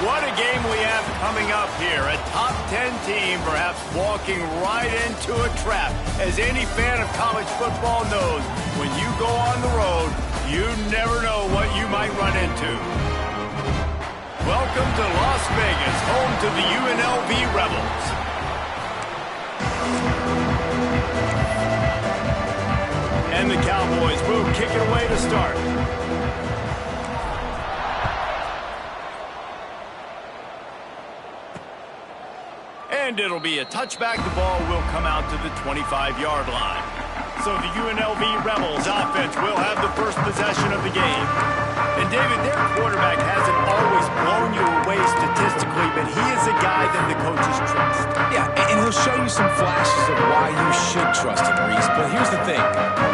What a game we have coming up here. A top 10 team perhaps walking right into a trap. As any fan of college football knows, when you go on the road, you never know what you might run into. Welcome to Las Vegas, home to the UNLV Rebels. And the Cowboys will kick it away to start. And it'll be a touchback. The ball will come out to the 25-yard line. So the UNLV Rebels offense will have the first possession of the game. And David, their quarterback hasn't always blown you away statistically, but he is a guy that the coaches trust. Yeah, and he'll show you some flashes of why you should trust him, Reese. But here's the thing.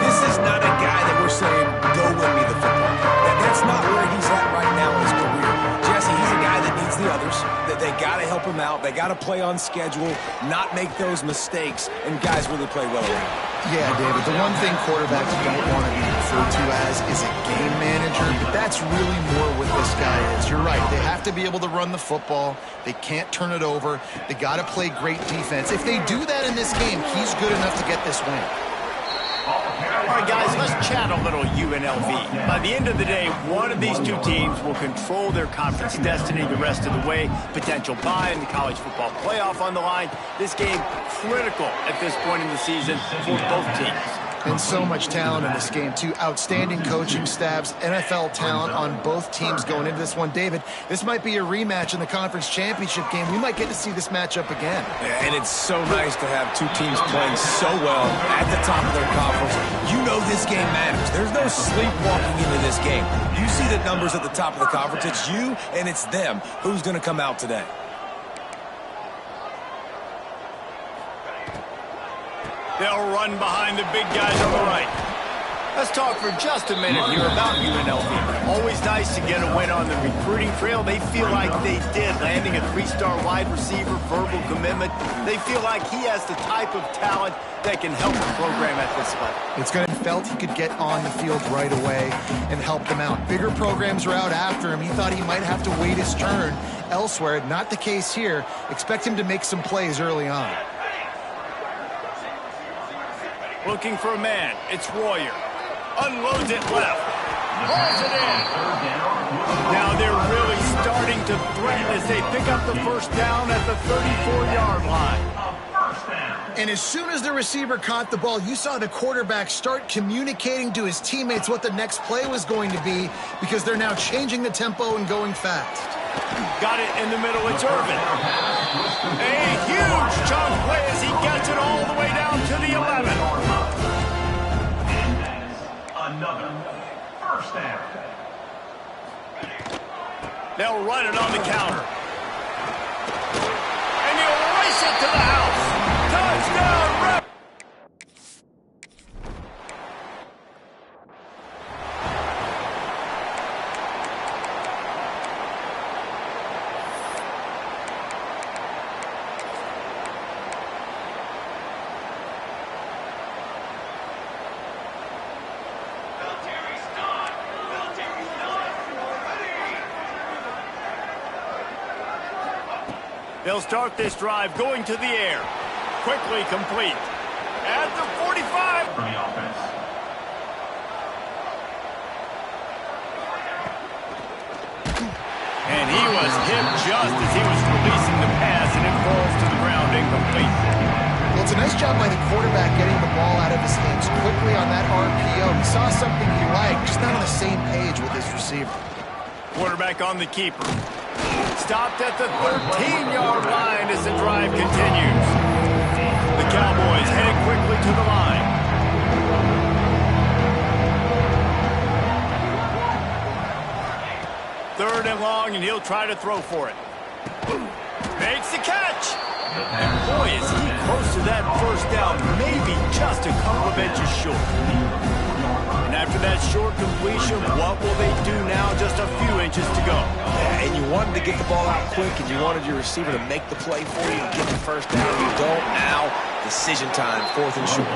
This is not a guy that we're saying, go win me the football. That's not where he's at right now in his career. Jesse, he's a guy that needs the others. That they got to help him out. They got to play on schedule, not make those mistakes, and guys really play well around. Yeah, David, the one thing quarterbacks don't want to be referred to as is a game manager, but that's really more what this guy is. You're right. They have to be able to run the football. They can't turn it over. They got to play great defense. If they do that in this game, he's good enough to get this win. All right, guys, let's chat a little UNLV. By the end of the day, one of these two teams will control their conference destiny the rest of the way. Potential bye in the college football playoff on the line. This game critical at this point in the season for both teams. And so much talent in this game, too. Outstanding coaching staffs, NFL talent on both teams going into this one. David, this might be a rematch in the conference championship game. We might get to see this matchup again. Yeah, and it's so nice to have two teams playing so well at the top of their conference. You know this game matters. There's no sleepwalking into this game. You see the numbers at the top of the conference. It's you and it's them. Who's going to come out today? They'll run behind the big guys on the right. Let's talk for just a minute here about UNLV. Always nice to get a win on the recruiting trail. They feel like they did, landing a three-star wide receiver, verbal commitment. They feel like he has the type of talent that can help the program at this level. It's going to be felt he could get on the field right away and help them out. Bigger programs are out after him. He thought he might have to wait his turn elsewhere. Not the case here. Expect him to make some plays early on. Looking for a man. It's Royer. Unloads it left. Rolls it in. Now they're really starting to threaten as they pick up the first down at the 34-yard line. And as soon as the receiver caught the ball, you saw the quarterback start communicating to his teammates what the next play was going to be, because they're now changing the tempo and going fast. Got it in the middle. It's Irvin. A huge chunk play as he gets it all the way down to the 11. Another first down. They'll run it on the counter. And he'll race it to the house. Touchdown, Rebels! They'll start this drive going to the air. Quickly complete. At the 45. For the offense. And he was hit just as he was releasing the pass, and it falls to the ground incomplete. Well, it's a nice job by the quarterback getting the ball out of his hands quickly on that RPO. He saw something he liked, just not on the same page with his receiver. Quarterback on the keeper. Stopped at the 13-yard line as the drive continues. The Cowboys headed quickly to the line. Third and long, and he'll try to throw for it. Makes the catch. And boy, is he close to that first down, maybe just a couple of inches short. And after that short completion, what will they do now? Just a few inches to go. Yeah, and you wanted to get the ball out quick, and you wanted your receiver to make the play for you and get the first down. You don't. Now, decision time, fourth and short.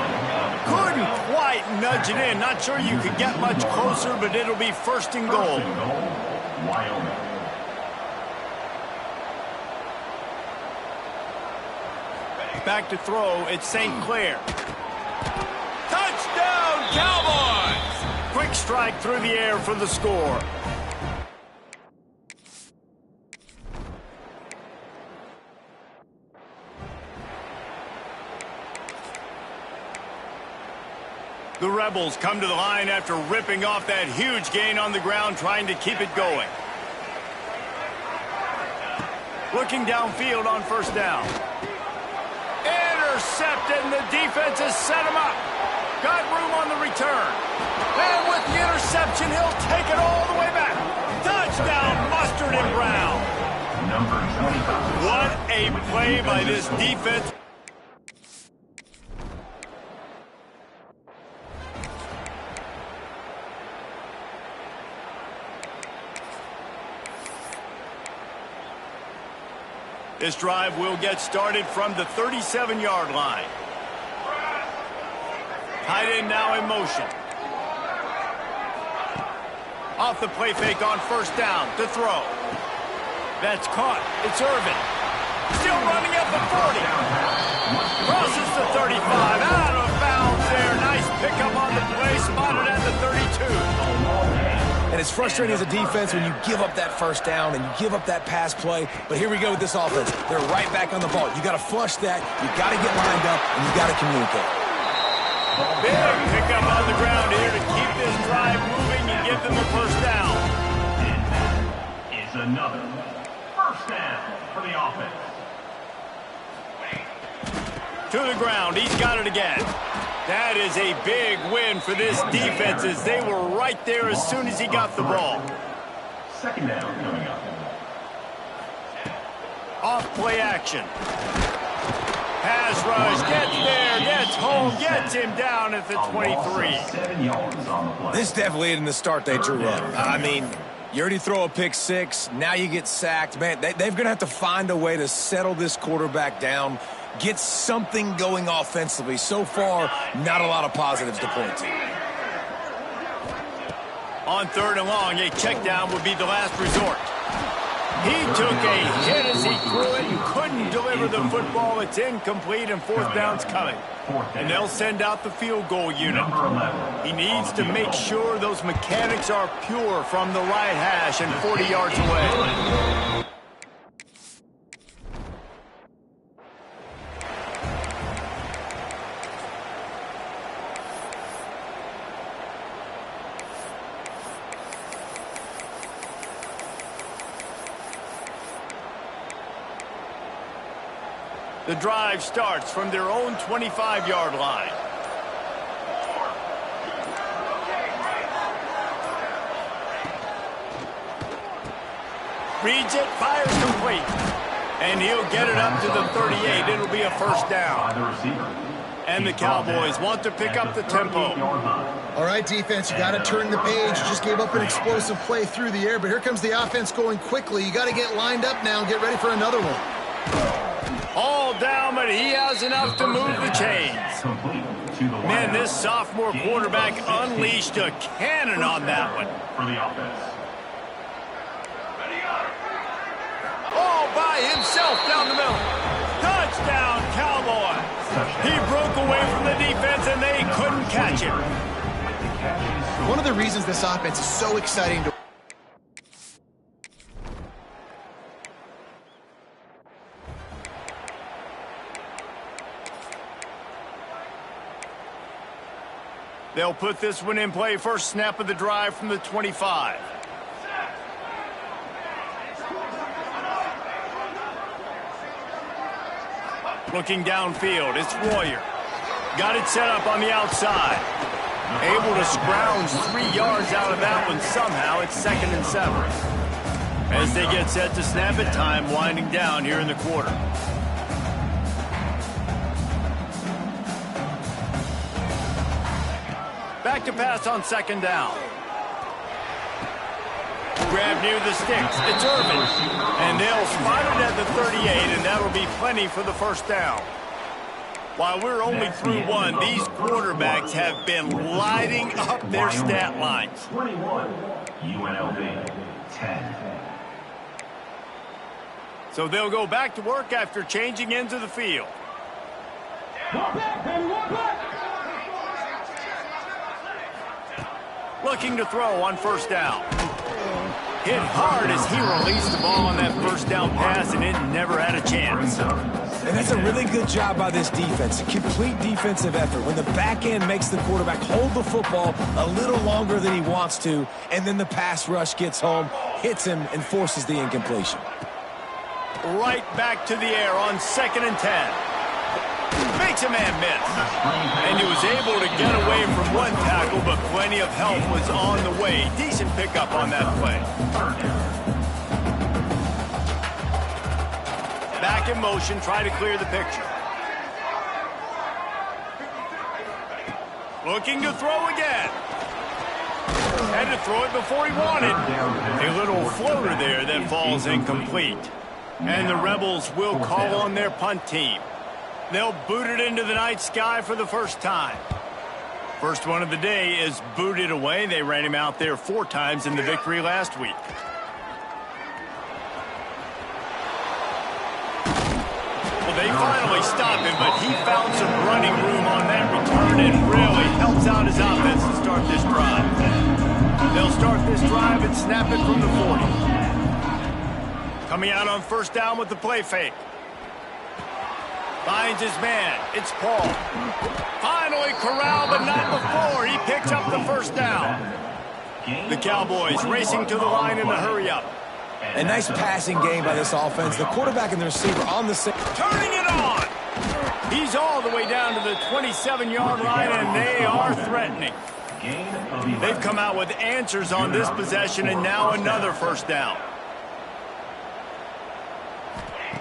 Couldn't quite nudge it in. Not sure you could get much closer, but it'll be first and goal. Wyoming. Back to throw, it's St. Clair. Touchdown, Cowboys! Quick strike through the air for the score. The Rebels come to the line after ripping off that huge gain on the ground, trying to keep it going. Looking downfield on first down. Intercepted, and the defense has set him up. Got room on the return. And with the interception, he'll take it all the way back. Touchdown, Mustard and Brown. Number 25. What a play by this defense. This drive will get started from the 37-yard line. Tight end now in motion. Off the play fake on first down to throw. That's caught. It's Irvin. Still running at the 40. Crosses the 35. Out of bounds there. Nice pickup on the play. Spotted at the 32. And it's frustrating as a defense when you give up that first down and you give up that pass play. But here we go with this offense. They're right back on the ball. You got to flush that. You got to get lined up, and you got to communicate. Big pickup on the ground here to keep this drive moving and give them the first down. And that is another first down for the offense. To the ground. He's got it again. That is a big win for this defense as they were right there as soon as he got the ball. Second down coming up. Off play action. Pass rush, gets there, gets home, gets him down at the 23. 7 yards on the play. This definitely isn't the start they drew up. I mean, you already throw a pick six, now you get sacked. Man, they're going to have to find a way to settle this quarterback down, get something going offensively. So far, not a lot of positives to point to. On third and long, a check down would be the last resort. He took a hit as he threw it and couldn't deliver the football. It's incomplete and fourth down's coming. And they'll send out the field goal unit. He needs to make sure those mechanics are pure from the right hash and 40 yards away. The drive starts from their own 25-yard line. Reads it, fires complete. And he'll get it up to the 38. It'll be a first down. And the Cowboys want to pick up the tempo. All right, defense, you got to turn the page. You just gave up an explosive play through the air, but here comes the offense going quickly. You got to get lined up now and get ready for another one. All down, but he has enough to move the chains. Man, this sophomore quarterback unleashed a cannon on that one. For the offense. All by himself down the middle. Touchdown, Cowboys. He broke away from the defense, and they couldn't catch him. One of the reasons this offense is so exciting to They'll put this one in play. First snap of the drive from the 25. Looking downfield, it's Royer. Got it set up on the outside. Able to scrounge 3 yards out of that one somehow. It's 2nd and 7. As they get set to snap it, time winding down here in the quarter. Back to pass on 2nd down. Grab near the sticks. It's Irvin. And they'll spot it at the 38, and that'll be plenty for the first down. While we're only through one, these quarterbacks have been lighting up their stat lines. 21, UNLV, 10. So they'll go back to work after changing into the field. Looking to throw on first down. Hit hard as he released the ball on that first down pass, and it never had a chance. And that's a really good job by this defense. A complete defensive effort. When the back end makes the quarterback hold the football a little longer than he wants to, and then the pass rush gets home, hits him, and forces the incompletion. Right back to the air on 2nd and 10. Makes a man miss. And he was able to get away from one tackle, but plenty of help was on the way. Decent pickup on that play. Back in motion, try to clear the picture. Looking to throw again. Had to throw it before he wanted. A little floater there that falls incomplete. And the Rebels will call on their punt team. They'll boot it into the night sky for the first time. First one of the day is booted away. They ran him out there 4 times in the victory last week. Well, they finally stopped him, but he found some running room on that return and really helps out his offense to start this drive. They'll start this drive and snap it from the 40. Coming out on first down with the play fake. Finds his man. It's Paul. Finally corralled, but not before. He picks up the first down. The Cowboys racing to the line in a hurry-up. A nice passing game by this offense. The quarterback and the receiver on the same. Turning it on. He's all the way down to the 27-yard line, and they are threatening. They've come out with answers on this possession, and now another first down.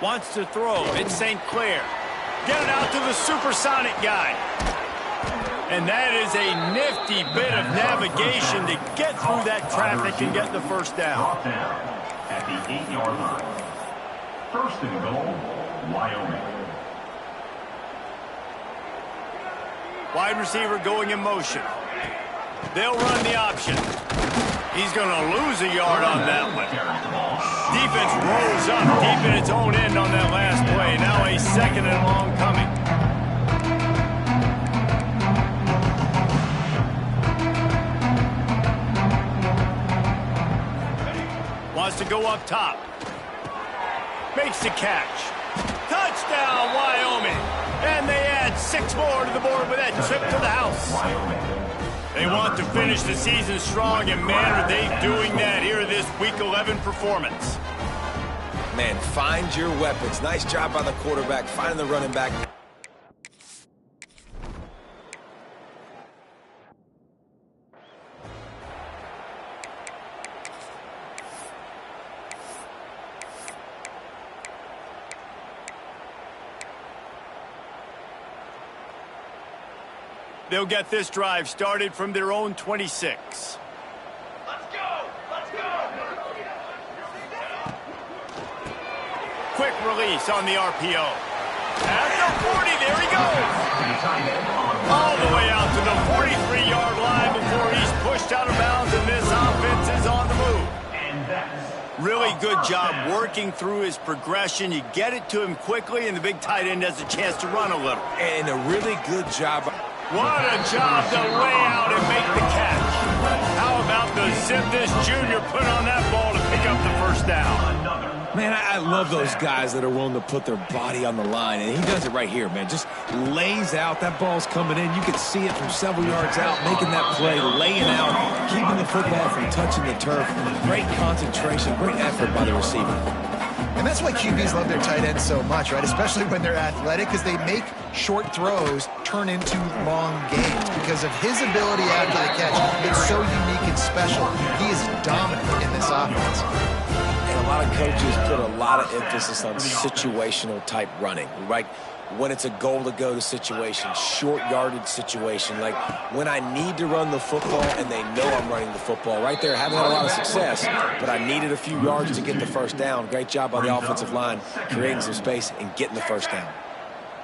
Wants to throw. It's St. Clair. Get it out to the supersonic guy. And that is a nifty bit of navigation to get through that traffic and get the first down. At the 8-yard line. First and goal, Wyoming. Wide receiver going in motion. They'll run the option. He's going to lose a yard on that one. Defense rolls up deep in its own end on that last play. Now a 2nd and long coming. Wants to go up top. Makes the catch. Touchdown, Wyoming. And they add 6 more to the board with that trip to the house. They want to finish the season strong, and man, are they doing that here in this Week 11 performance. Man, find your weapons. Nice job by the quarterback, finding the running back. They'll get this drive started from their own 26. Let's go! Let's go! Quick release on the RPO. At the 40, there he goes. All the way out to the 43-yard line before he's pushed out of bounds, and this offense is on the move. Really good job working through his progression. You get it to him quickly, and the big tight end has a chance to run a little. And a really good job. What a job to lay out and make the catch. How about the zip this junior put on that ball to pick up the first down? Man, I love those guys that are willing to put their body on the line, and he does it right here, man. Just lays out. That ball's coming in. You can see it from several yards out, making that play, laying out, keeping the football from touching the turf. Great concentration, great effort by the receiver. And that's why QBs love their tight ends so much, right? Especially when they're athletic, because they make short throws turn into long gains because of his ability after the catch. It's so unique and special. He is dominant in this offense. And a lot of coaches put a lot of emphasis on situational type running, right? When it's a goal to go to situation, short yardage situation, like when I need to run the football and they know I'm running the football. Right there, haven't had a lot of success, but I needed a few yards to get the first down. Great job by the offensive line, creating some space and getting the first down.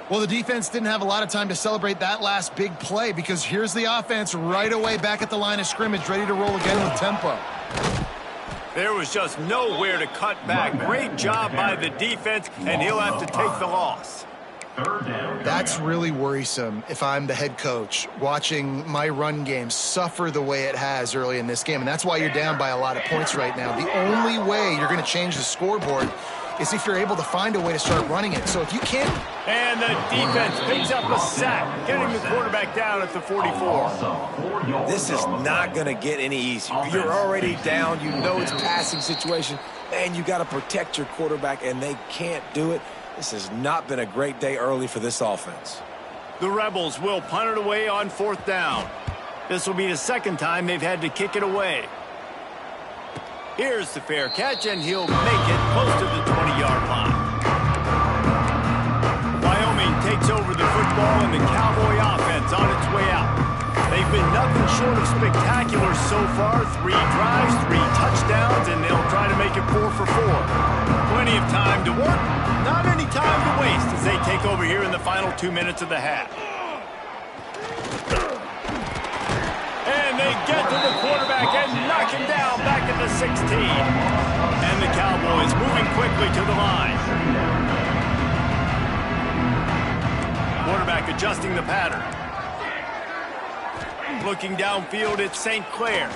Well, the defense didn't have a lot of time to celebrate that last big play because here's the offense right away back at the line of scrimmage, ready to roll again with tempo. There was just nowhere to cut back. Great job by the defense, and he'll have to take the loss. Third down. That's really worrisome if I'm the head coach, watching my run game suffer the way it has early in this game. And that's why you're down by a lot of points right now. The only way you're going to change the scoreboard is if you're able to find a way to start running it. So if you can't... And the defense picks up a sack, getting the quarterback down at the 44. This is not going to get any easier. You're already down. You know it's passing situation. And you got to protect your quarterback, and they can't do it. This has not been a great day early for this offense. The Rebels will punt it away on 4th down. This will be the second time they've had to kick it away. Here's the fair catch, and he'll make it close to the 20-yard line. Wyoming takes over the football, and the Cowboy offense on its way out. They've been nothing short of spectacular so far. 3 drives, 3 touchdowns, and they'll try to make it 4 for 4. Plenty of time to work, not any time to waste as they take over here in the final 2 minutes of the half. And they get to the quarterback and knock him down back at the 16. And the Cowboys moving quickly to the line. Quarterback adjusting the pattern. Looking downfield, it's St. Clair.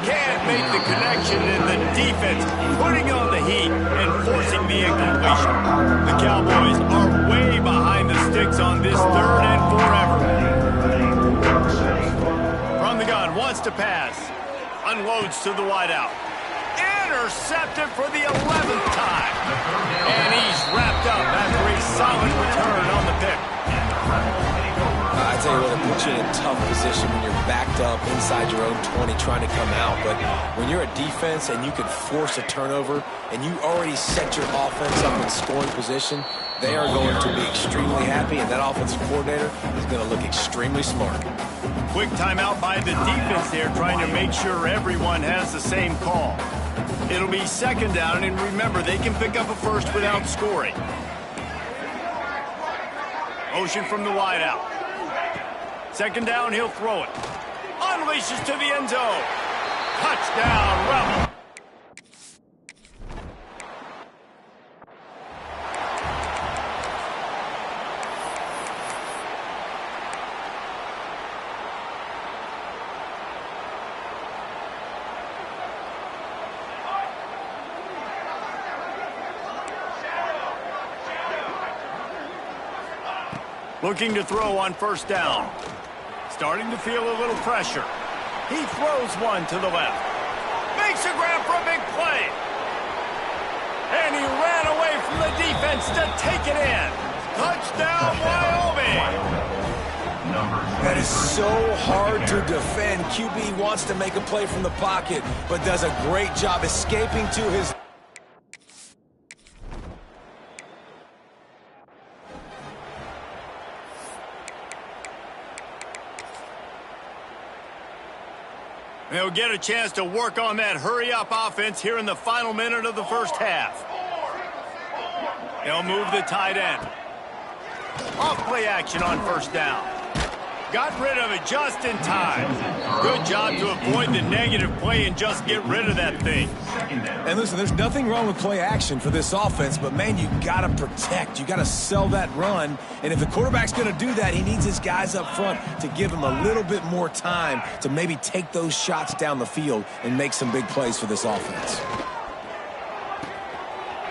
Can't make the connection, and the defense putting on the heat and forcing the incompletion. The Cowboys are way behind the sticks on this 3rd and forever. From the gun, wants to pass. Unloads to the wideout. Intercepted for the 11th time. And he's wrapped up after a solid return on the pick. I tell you what, it puts you in a tough position when you're backed up inside your own 20 trying to come out. But when you're a defense and you can force a turnover and you already set your offense up in scoring position, they are going to be extremely happy, and that offensive coordinator is going to look extremely smart. Quick timeout by the defense there, trying to make sure everyone has the same call. It'll be 2nd down, and remember, they can pick up a first without scoring. Motion from the wideout. 2nd down, he'll throw it. Unleashes to the end zone. Touchdown, Rebel. Looking to throw on 1st down. Starting to feel a little pressure. He throws one to the left. Makes a grab for a big play. And he ran away from the defense to take it in. Touchdown, Wyoming. That is so hard to defend. QB wants to make a play from the pocket, but does a great job escaping to his... They'll get a chance to work on that hurry-up offense here in the final minute of the first half. They'll move the tight end. Off-play action on 1st down. Got rid of it just in time. Good job to avoid the negative play and just get rid of that thing. And listen, there's nothing wrong with play action for this offense, but man, you gotta protect. You gotta sell that run. And if the quarterback's gonna do that, he needs his guys up front to give him a little bit more time to maybe take those shots down the field and make some big plays for this offense.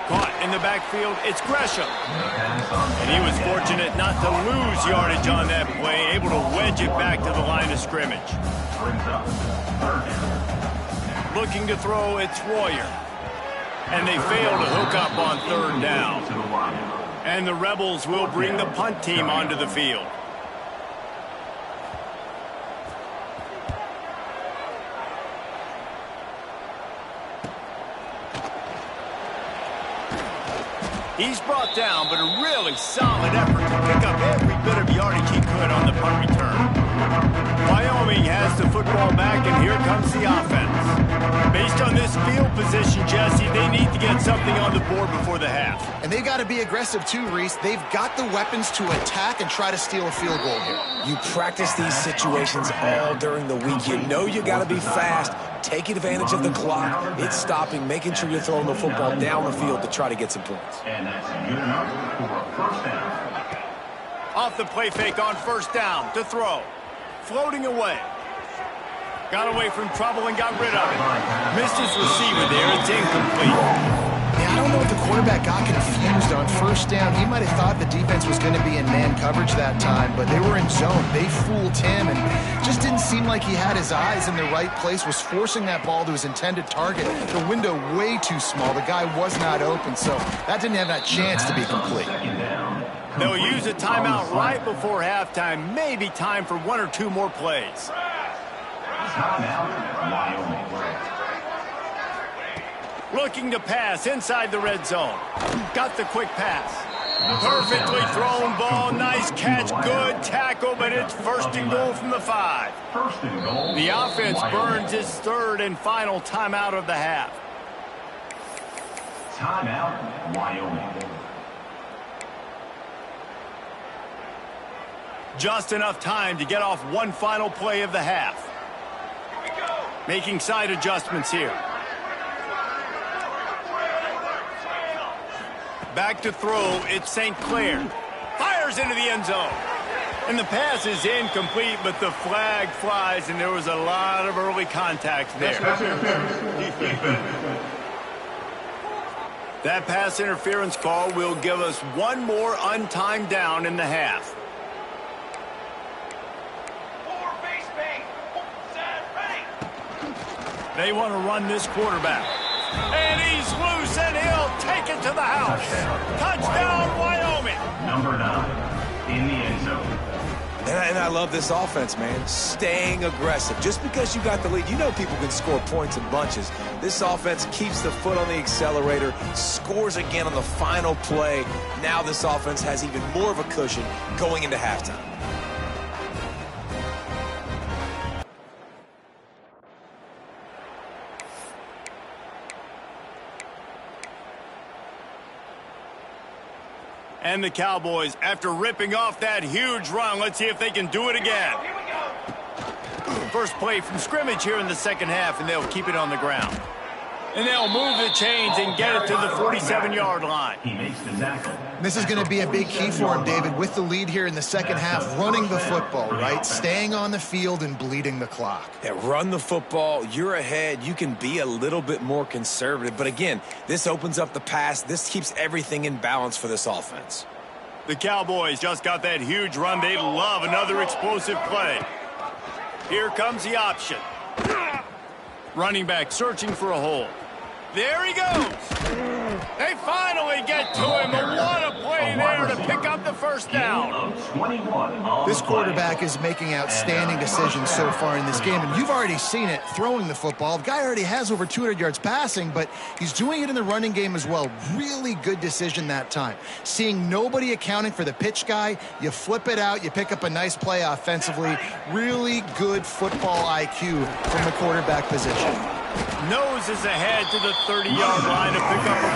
Caught in the backfield, it's Gresham. And he was fortunate not to lose yardage on that play, able to wedge it back to the line of scrimmage. Looking to throw, it's Royer. And they fail to hook up on 3rd down. And the Rebels will bring the punt team onto the field. He's brought down, but a really solid effort to pick up every bit of yardage he could on the punt return. Wyoming has the football back, and here comes the offense. Based on this field position, Jesse, they need to get something on the board before the half. And they got to be aggressive too, Reese. They've got the weapons to attack and try to steal a field goal here. You practice these situations all during the week. You know you got to be fast, taking advantage of the clock. It's stopping, making sure you're throwing the football down the field to try to get some points. And that's good enough for a first down. Off the play fake on first down to throw. Floating away. Got away from trouble and got rid of it. Missed his receiver there. It's incomplete. Yeah, I don't know if the quarterback got confused on first down. He might have thought the defense was going to be in man coverage that time, but they were in zone. They fooled him and just didn't seem like he had his eyes in the right place, was forcing that ball to his intended target. The window way too small. The guy was not open, so that didn't have that chance to be complete. They'll use a timeout right before halftime. Maybe time for one or two more plays. Timeout, Wyoming. Looking to pass inside the red zone. Got the quick pass. Perfectly thrown ball. Nice catch. Good tackle, but it's first and goal from the 5. First and goal. The offense Wyoming. burns its third and final timeout of the half. Timeout, Wyoming. Just enough time to get off one final play of the half. Making side adjustments here. Back to throw, it's St. Clair. Fires into the end zone. And the pass is incomplete, but the flag flies, and there was a lot of early contact there. That pass interference call will give us one more untimed down in the half. They want to run this quarterback. And he's loose, and he'll take it to the house. Touchdown, Wyoming. Number 9 in the end zone. And I love this offense, man. Staying aggressive. Just because you got the lead, you know people can score points in bunches. This offense keeps the foot on the accelerator, scores again on the final play. Now this offense has even more of a cushion going into halftime. And the Cowboys, after ripping off that huge run, let's see if they can do it again. First play from scrimmage here in the second half, and they'll keep it on the ground. And they'll move the chains and get it to the 47-yard line. He makes the tackle. This is going to be a big key for him, David, with the lead here in the second half, running the football, right? Staying on the field and bleeding the clock. Yeah, run the football. You're ahead. You can be a little bit more conservative. But again, this opens up the pass. This keeps everything in balance for this offense. The Cowboys just got that huge run. They love another explosive play. Here comes the option. Running back searching for a hole. There he goes. They finally get to him. And what a play there to pick up the first down. This quarterback is making outstanding decisions so far in this game, and you've already seen it throwing the football. The guy already has over 200 yards passing, but he's doing it in the running game as well. Really good decision that time. Seeing nobody accounting for the pitch guy, you flip it out, you pick up a nice play offensively. Really good football IQ from the quarterback position. Nose is ahead to the 30-yard line to pick up a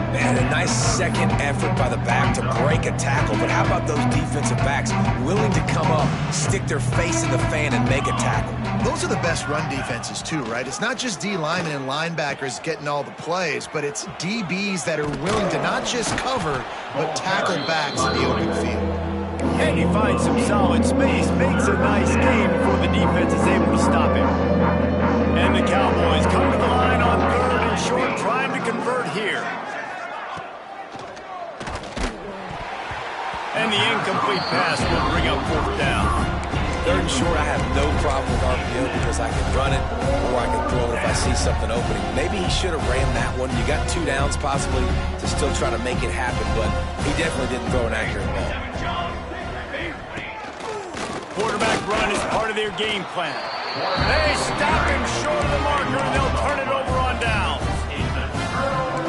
1. Man, a nice second effort by the back to break a tackle. But how about those defensive backs willing to come up, stick their face in the fan, and make a tackle? Those are the best run defenses too, right? It's not just D linemen and linebackers getting all the plays, but it's DBs that are willing to not just cover, but tackle backs in the open field. And he finds some solid space, makes a nice game before the defense is able to stop him. And the Cowboys come to the line on 3rd and short, trying to convert here. And the incomplete pass will bring up 4th down. 3rd and short, I have no problem with RPO because I can run it or I can throw it if I see something opening. Maybe he should have ran that one. You got 2 downs possibly to still try to make it happen, but he definitely didn't throw an accurate ball. Quarterback run is part of their game plan. They stop him short of the marker, and they'll turn it over on down.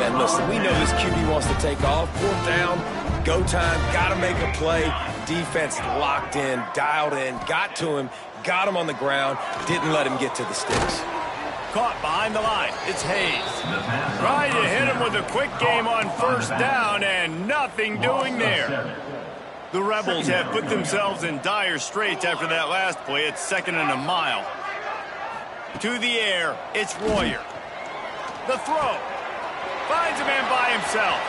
And listen, we know this QB wants to take off. 4th down, go time, got to make a play. Defense locked in, dialed in, got to him, got him on the ground, didn't let him get to the sticks. Caught behind the line. It's Hayes. Trying to hit him with a quick game on 1st down, and nothing doing there. The Rebels have put themselves in dire straits after that last play. It's 2nd and a mile. To the air, it's Royer. The throw. Finds a man by himself.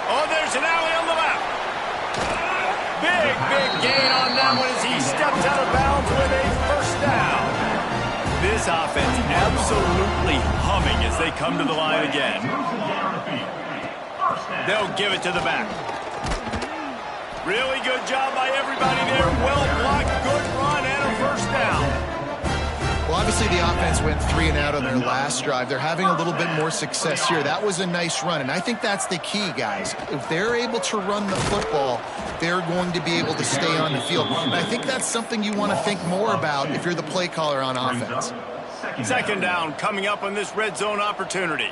Oh, there's an alley on the left. Big gain on that one as he steps out of bounds with a first down. This offense absolutely humming as they come to the line again. They'll give it to the back. Really good job by everybody there. Well blocked, good run, and a first down. Well, obviously the offense went 3 and out on their last drive. They're having a little bit more success here. That was a nice run, and I think that's the key, guys. If they're able to run the football, they're going to be able to stay on the field. And I think that's something you want to think more about if you're the play caller on offense. Second down coming up on this red zone opportunity.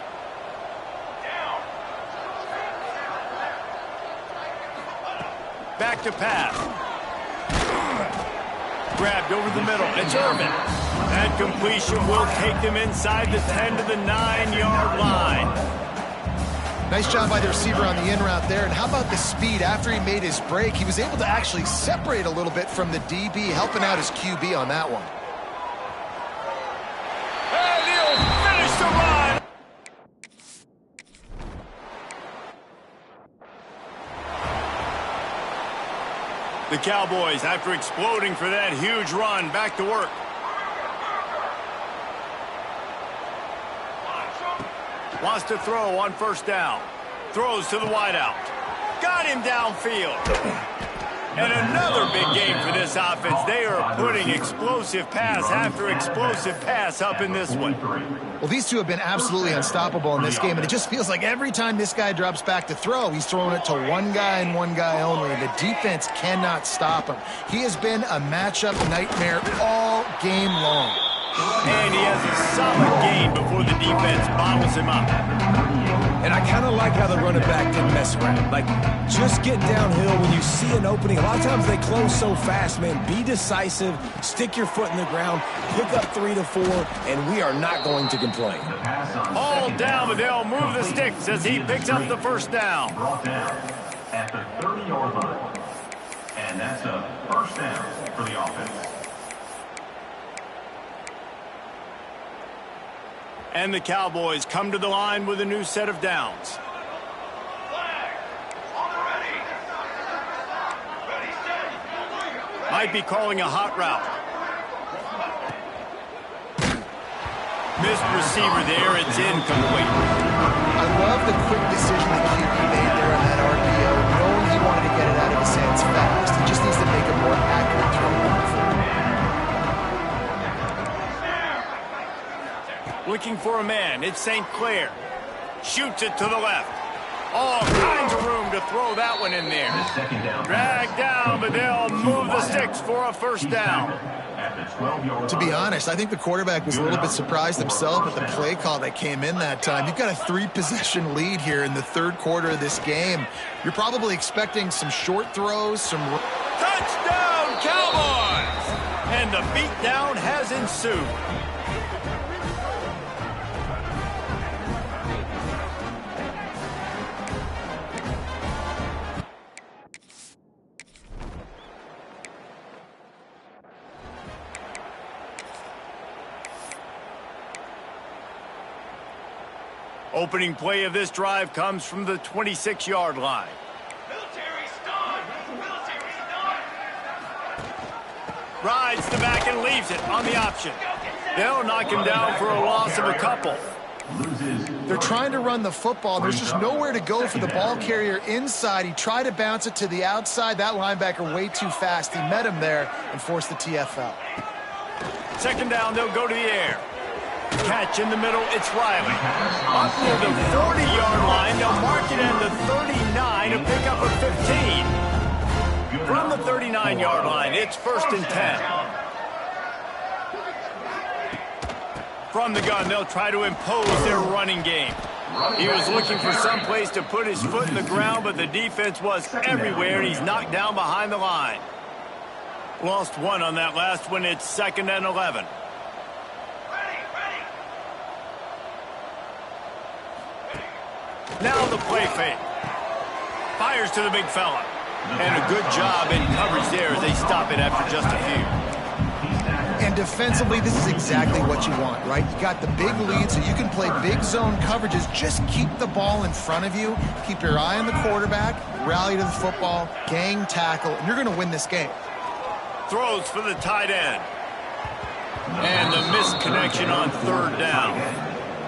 Back to pass. Grabbed over the middle. It's Irvin. That completion will take them inside the 10 to the 9-yard line. Nice job by the receiver on the in route there. And how about the speed? After he made his break, he was able to actually separate a little bit from the DB, helping out his QB on that one. And he'll finish the run. The Cowboys, after exploding for that huge run, back to work. Wants to throw on first down. Throws to the wideout. Got him downfield. And another big game for this offense. They are putting explosive pass after explosive pass up in this one. Well, these two have been absolutely unstoppable in this game, and it just feels like every time this guy drops back to throw, he's throwing it to one guy and one guy only. The defense cannot stop him. He has been a matchup nightmare all game long. And he has a solid gain before the defense bottles him up. And I kind of like how the running back didn't mess around. Like, just get downhill when you see an opening. A lot of times they close so fast, man. Be decisive, stick your foot in the ground, pick up 3 to 4, and we are not going to complain. All down, but they'll move the sticks as he picks up the first down. Brought down at the 30-yard line. And that's a first down for the offense. And the Cowboys come to the line with a new set of downs. Might be calling a hot route. Missed receiver there. It's incomplete. I love the quick decision that QB made there on that RPO, knowing he wanted to get it out of his hands fast. He just needs to make a more accurate throw. Looking for a man. It's St. Clair. Shoots it to the left. All kinds of room to throw that one in there. Dragged down, but they'll move the sticks for a first down. To be honest, I think the quarterback was a little bit surprised himself at the play call that came in that time. You've got a 3-possession lead here in the third quarter of this game. You're probably expecting some short throws, some... Touchdown, Cowboys! And the beatdown has ensued. Opening play of this drive comes from the 26-yard line. Rides the back and leaves it on the option. They'll knock him down for a loss of a couple. They're trying to run the football. There's just nowhere to go for the ball carrier inside. He tried to bounce it to the outside. That linebacker way too fast. He met him there and forced the TFL. Second down, they'll go to the air. Catch in the middle, it's Riley. Up near the 40-yard line, they'll mark it at the 39 to pick up a 15. From the 39-yard line, it's 1st and 10. From the gun, they'll try to impose their running game. He was looking for some place to put his foot in the ground, but the defense was everywhere, and he's knocked down behind the line. Lost one on that last one. It's 2nd and 11. Now the play fake. Fires to the big fella. And a good job in coverage there as they stop it after just a few. And defensively, this is exactly what you want, right? You got the big lead, so you can play big zone coverages. Just keep the ball in front of you. Keep your eye on the quarterback, rally to the football, gang tackle, and you're going to win this game. Throws for the tight end. And the missed connection on third down.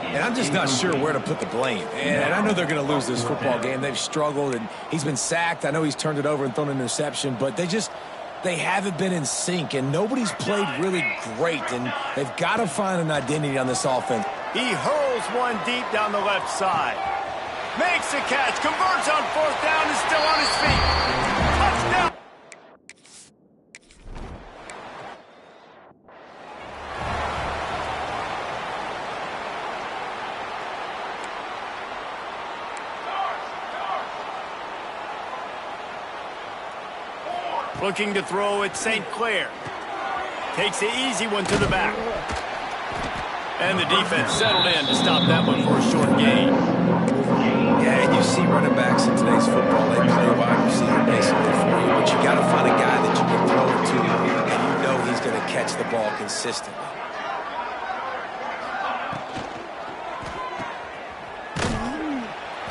And I'm just not sure where to put the blame. And I know they're going to lose this football game. They've struggled, and he's been sacked. I know he's turned it over and thrown an interception, but they haven't been in sync, and nobody's played really great, and they've got to find an identity on this offense. He hurls one deep down the left side. Makes a catch, converts on fourth down, is still on his feet. Touchdown! Looking to throw at St. Clair. Takes the easy one to the back. And the defense settled in to stop that one for a short gain. Yeah, and you see running backs in today's football, they play wide receiver basically for you, but you got to find a guy that you can throw it to, and you know he's going to catch the ball consistently.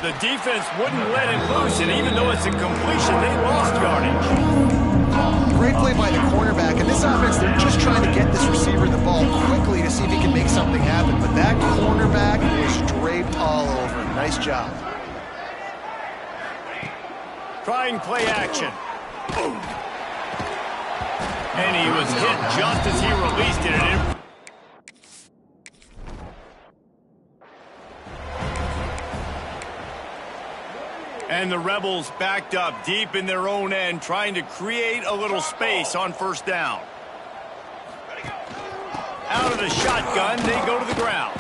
The defense wouldn't let it loose, and even though it's a completion, they lost yardage. Great play by the cornerback. In this offense, they're just trying to get this receiver the ball quickly to see if he can make something happen. But that cornerback was draped all over him. Nice job. Trying play action. And he was hit just as he released it. And the Rebels backed up deep in their own end, trying to create a little space on first down. Out of the shotgun, they go to the ground.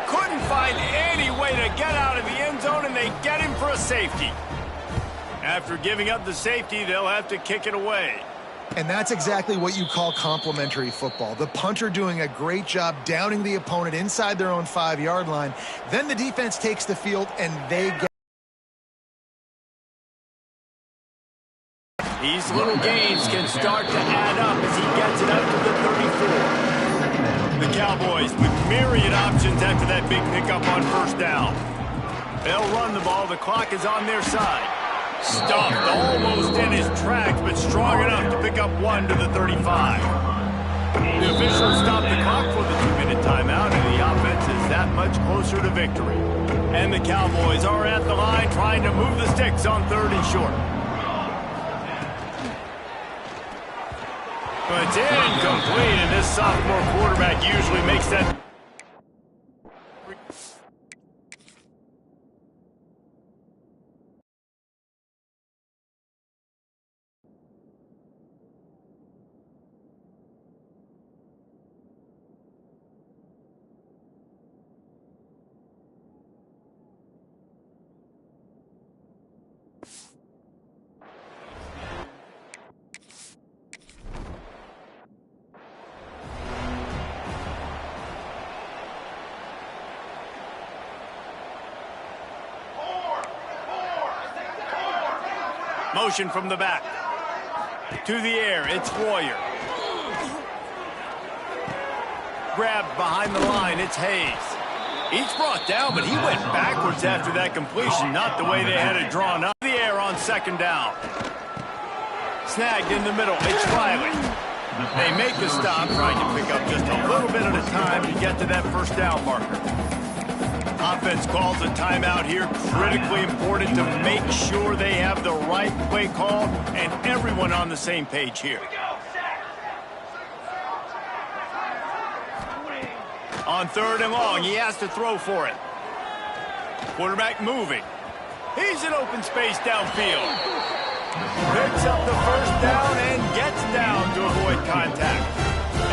Couldn't find any way to get out of the end zone, and they get him for a safety. After giving up the safety, they'll have to kick it away. And that's exactly what you call complementary football. The punter doing a great job downing the opponent inside their own 5-yard line. Then the defense takes the field, and they get. These little gains can start to add up as he gets it out to the 34. The Cowboys with myriad options after that big pickup on first down. They'll run the ball. The clock is on their side. Stuffed almost in his tracks, but strong enough to pick up one to the 35. The officials stop the clock for the 2-minute timeout, and the offense is that much closer to victory. And the Cowboys are at the line trying to move the sticks on 3rd and short. But it's incomplete, and this sophomore quarterback usually makes that. Motion from the back. To the air, it's Royer. Grabbed behind the line, it's Hayes. Each brought down, but he went backwards after that completion, not the way they had it drawn up. The air on 2nd down. Snagged in the middle, it's Riley. They make the stop, trying to pick up just a little bit at a time to get to that 1st down marker. Offense calls a timeout here. Critically important to make sure they have the right play call and everyone on the same page here. On 3rd and long, he has to throw for it. Quarterback moving. He's in open space downfield. Picks up the 1st down and gets down to avoid contact.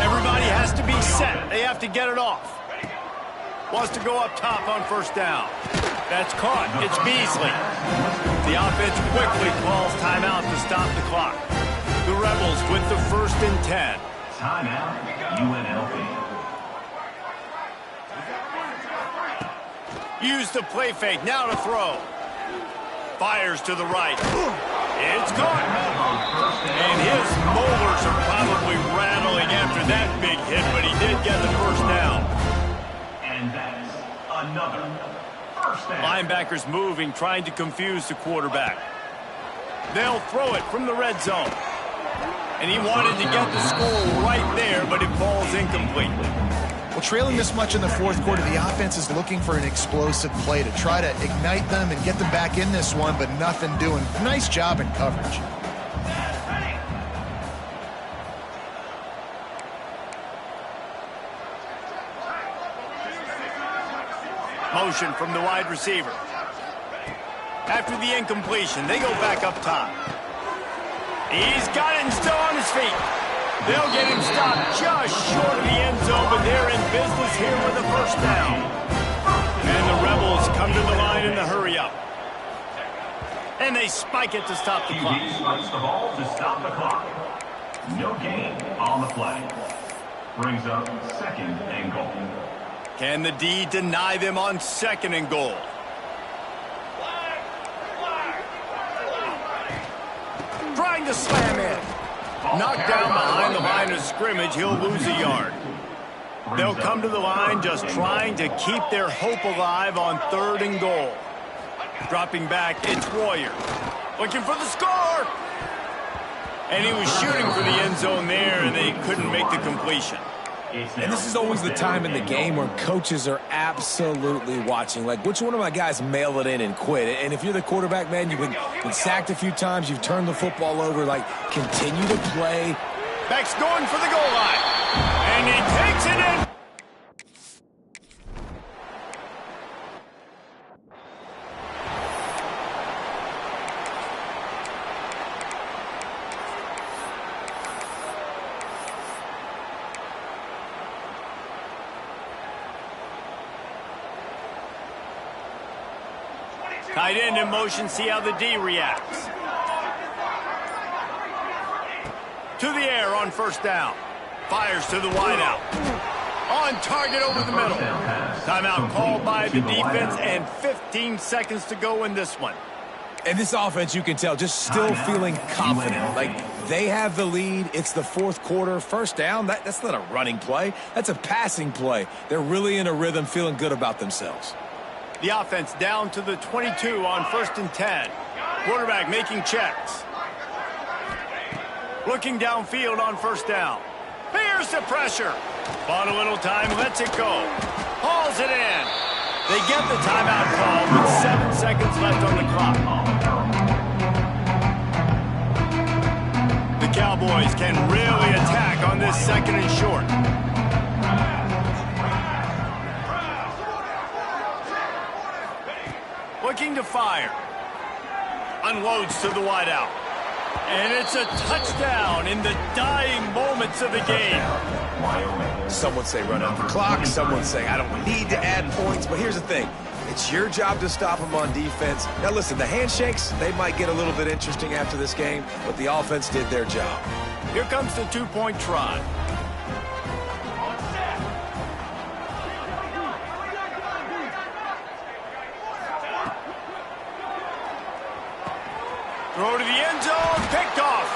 Everybody has to be set. They have to get it off. Wants to go up top on 1st down. That's caught. It's Beasley. The offense quickly calls timeout to stop the clock. The Rebels with the 1st and 10. Timeout, UNLV. Use the play fake. Now to throw. Fires to the right. It's caught. And his molars are probably rattling after that big hit, but he did get the first down. And that's another first down. Linebackers moving, trying to confuse the quarterback. They'll throw it from the red zone. And he wanted to get the score right there, but it falls incomplete. Well, trailing this much in the fourth quarter, the offense is looking for an explosive play to try to ignite them and get them back in this one, but nothing doing. Nice job in coverage. Motion from the wide receiver. After the incompletion, they go back up top. He's got it and still on his feet. They'll get him stopped just short of the end zone, but they're in business here with a first down. And the Rebels come to the line in the hurry-up. And they spike it to stop the clock. QB spikes the ball to stop the clock. No gain on the play. Brings up second and goal. Can the D deny them on second and goal? Trying to slam in. Knocked down behind the line of scrimmage, he'll lose a yard. They'll come to the line just trying to keep their hope alive on third and goal. Dropping back, it's Warrior. Looking for the score! And he was shooting for the end zone there, and they couldn't make the completion. And this is always the time in the game where coaches are absolutely watching. Like, which one of my guys mail it in and quit? And if you're the quarterback, man, you've been sacked a few times, you've turned the football over, like, continue to play. Beck's going for the goal line. And he takes it in. Tight end in motion, see how the D reacts. To the air on first down. Fires to the wideout. On target over the middle. Timeout called by the defense and 15 seconds to go in this one. And this offense, you can tell, just still feeling confident. Like, they have the lead. It's the fourth quarter. First down, that's not a running play. That's a passing play. They're really in a rhythm, feeling good about themselves. The offense down to the 22 on first and 10. Quarterback making checks. Looking downfield on first down. Here's the pressure. Bought a little time, lets it go. Hauls it in. They get the timeout call with 7 seconds left on the clock. The Cowboys can really attack on this second and short. Looking to fire. Unloads to the wideout. And it's a touchdown in the dying moments of the game. Some say run out the clock. Some would say I don't need to add points. But here's the thing. It's your job to stop them on defense. Now, listen, the handshakes, they might get a little bit interesting after this game, but the offense did their job. Here comes the two-point try. Throw to the end zone, picked off.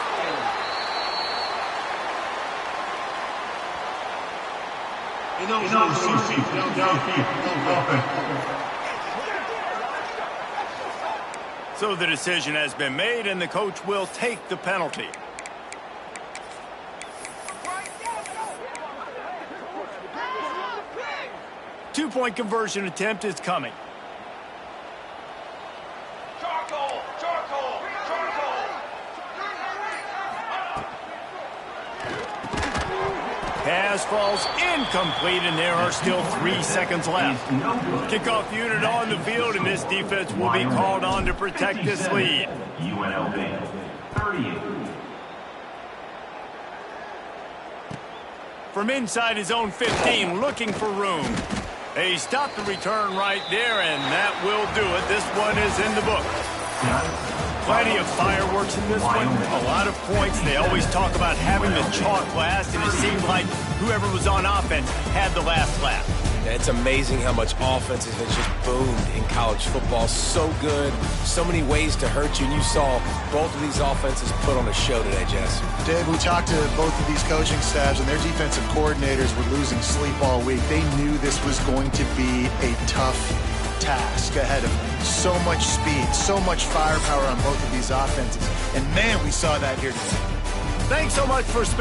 So the decision has been made, and the coach will take the penalty. Two-point conversion attempt is coming. Pass falls incomplete, and there are still 3 seconds left. Kickoff unit on the field, and this defense will be called on to protect this lead. UNLV 38. From inside his own 15, looking for room. They stop the return right there, and that will do it. This one is in the book. Plenty of fireworks in this one, a lot of points. They always talk about having the chalk last, and it seemed like whoever was on offense had the last laugh. Yeah, it's amazing how much offenses has just boomed in college football. So good, so many ways to hurt you, and you saw both of these offenses put on a show today, Jess. Dave, we talked to both of these coaching staffs, and their defensive coordinators were losing sleep all week. They knew this was going to be a tough task ahead of them. So much speed, so much firepower on both of these offenses. And man, we saw that here today. Thanks so much for spending